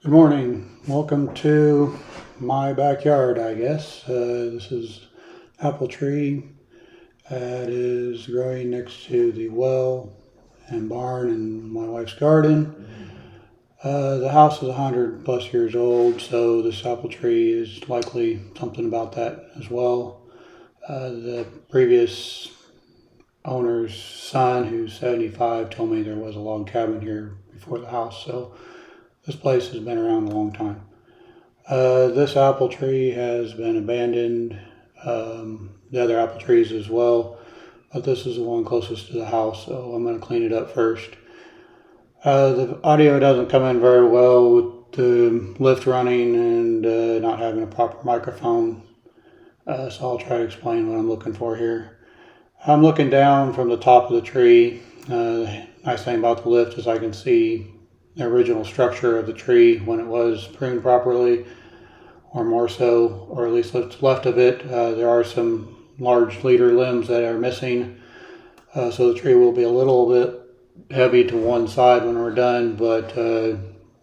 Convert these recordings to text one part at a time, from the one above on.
Good morning. Welcome to my backyard, I guess. This is apple tree that is growing next to the well and barn in my wife's garden. The house is 100+ years old, so this apple tree is likely something about that as well. The previous owner's son, who's 75, told me there was a log cabin here before the house, so this place has been around a long time. This apple tree has been abandoned, the other apple trees as well, but this is the one closest to the house, so I'm going to clean it up first. The audio doesn't come in very well with the lift running and not having a proper microphone, so I'll try to explain what I'm looking for here. I'm looking down from the top of the tree. The nice thing about the lift is I can see the original structure of the tree when it was pruned properly, or more so, or at least what's left of it. There are some large leader limbs that are missing, so the tree will be a little bit heavy to one side when we're done, but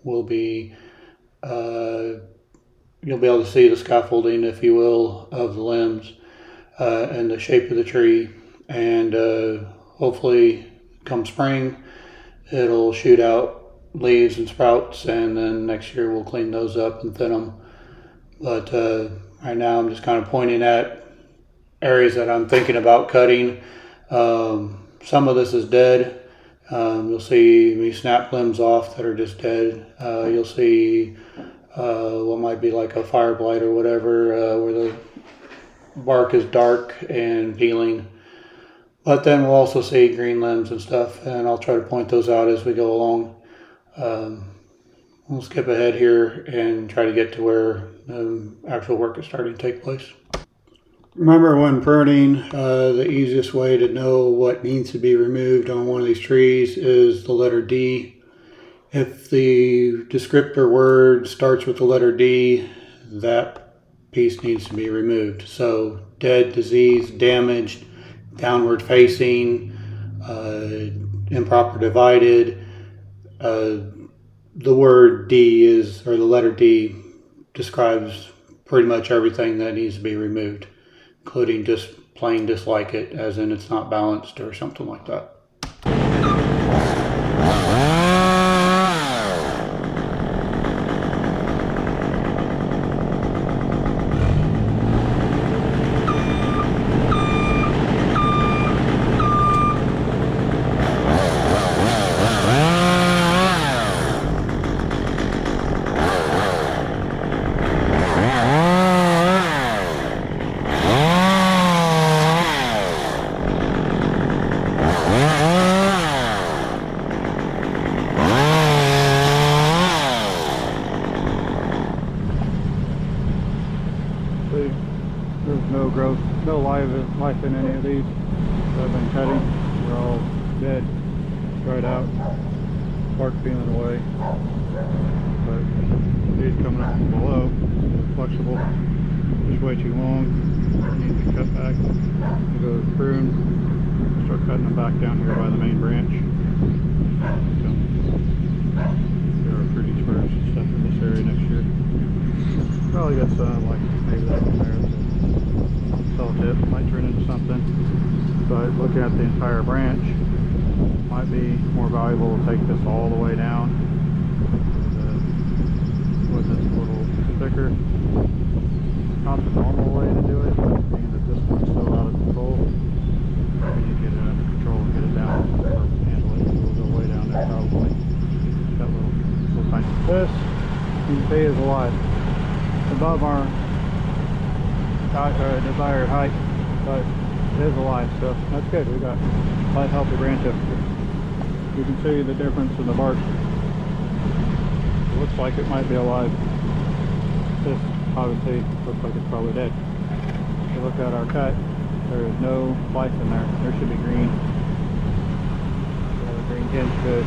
will be you'll be able to see the scaffolding, if you will, of the limbs and the shape of the tree, and hopefully come spring it'll shoot out leaves and sprouts, and then next year we'll clean those up and thin them. But right now I'm just kind of pointing at areas that I'm thinking about cutting. Some of this is dead. You'll see me snap limbs off that are just dead. You'll see what might be like a fire blight or whatever, where the bark is dark and peeling. But then we'll also see green limbs and stuff, and I'll try to point those out as we go along. We'll skip ahead here and try to get to where the actual work is starting to take place. Remember, when pruning, the easiest way to know what needs to be removed on one of these trees is the letter D. If the descriptor word starts with the letter D, that piece needs to be removed. So dead, diseased, damaged, downward facing, improper divided. The word D is, or the letter D describes pretty much everything that needs to be removed, including just plain dislike it, as in it's not balanced or something like that. There's no growth, no life in any of these that I've been cutting. They're all dead, dried out, bark peeling away. But these coming up from below, they're flexible, just way too long. Need to cut back. We go to prune, start cutting them back down here by the main branch. So, there are pretty spurs and stuff in this area next year. Probably got some, like maybe that one there. Saw tip might turn into something, but looking at the entire branch, might be more valuable to take this all the way down with this a little thicker. Not the normal way to do it, but being that this one's still out of control, we need to get it under control and get it down, or handle it. We'll go way down there probably. That little tiny. This, you can see, is alive. Above our desired height, but it is alive, so that's good. We got a nice healthy branch up here. You can see the difference in the bark. It looks like it might be alive. This obviously looks like it's probably dead. If you look at our cut, there is no life in there. There should be green. The green tinge good.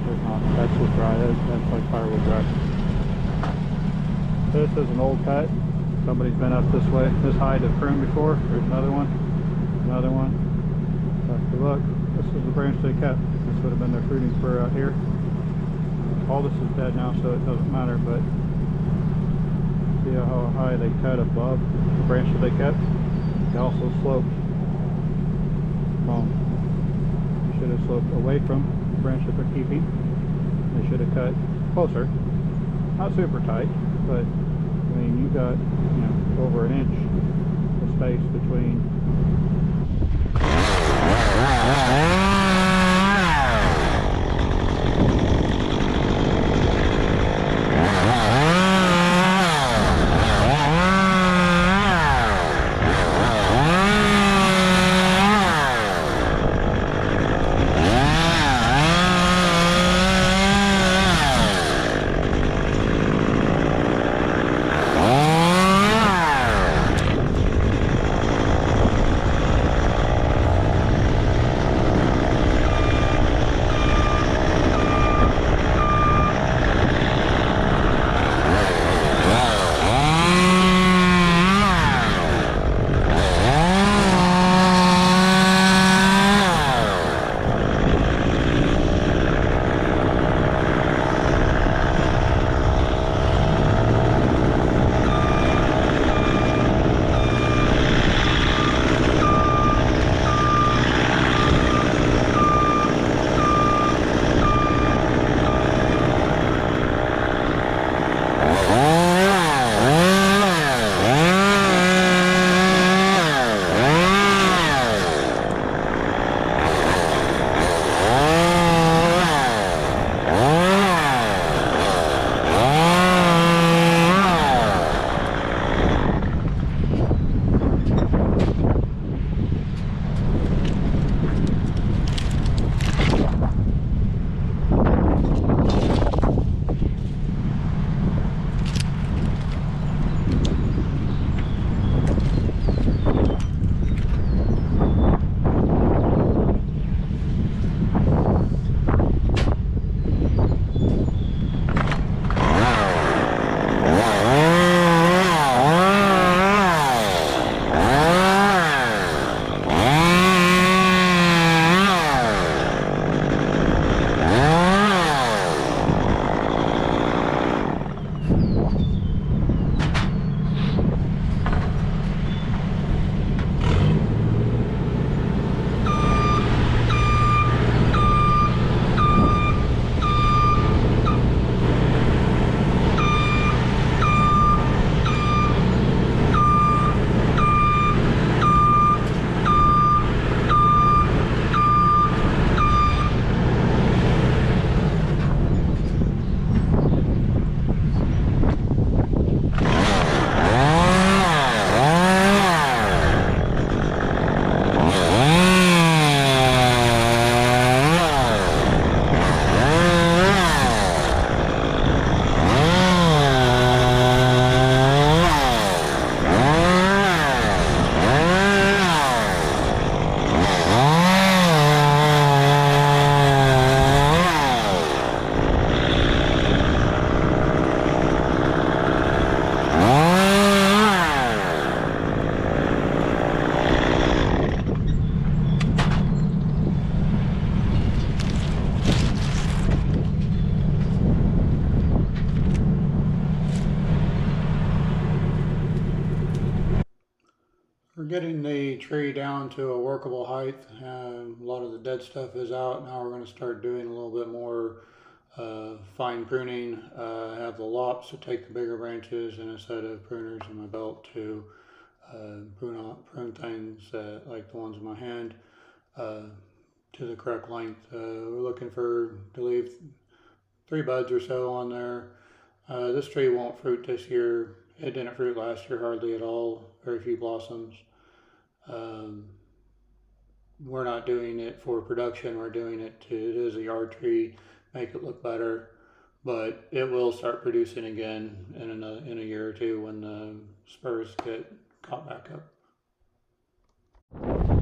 There's not. That's just dry. That's like firewood dry. This is an old cut. Somebody's been up this way, this high to prune before. There's another one. So if you look, this is the branch they cut. This would have been their fruiting spur out here. All this is dead now, so it doesn't matter, but see how high they cut above the branch that they cut? They also sloped from, should have sloped away from the branch that they're keeping. They should have cut closer. Not super tight, but I mean, you got, you know, over an inch of space between. We're getting the tree down to a workable height. A lot of the dead stuff is out. Now we're going to start doing a little bit more fine pruning. I have the lops to take the bigger branches and a set of pruners in my belt to prune things like the ones in my hand to the correct length. We're looking to leave 3 buds or so on there. This tree won't fruit this year. It didn't fruit last year hardly at all. Very few blossoms. We're not doing it for production. We're doing it it is a yard tree, make it look better. But it will start producing again in a year or two when the spurs get caught back up.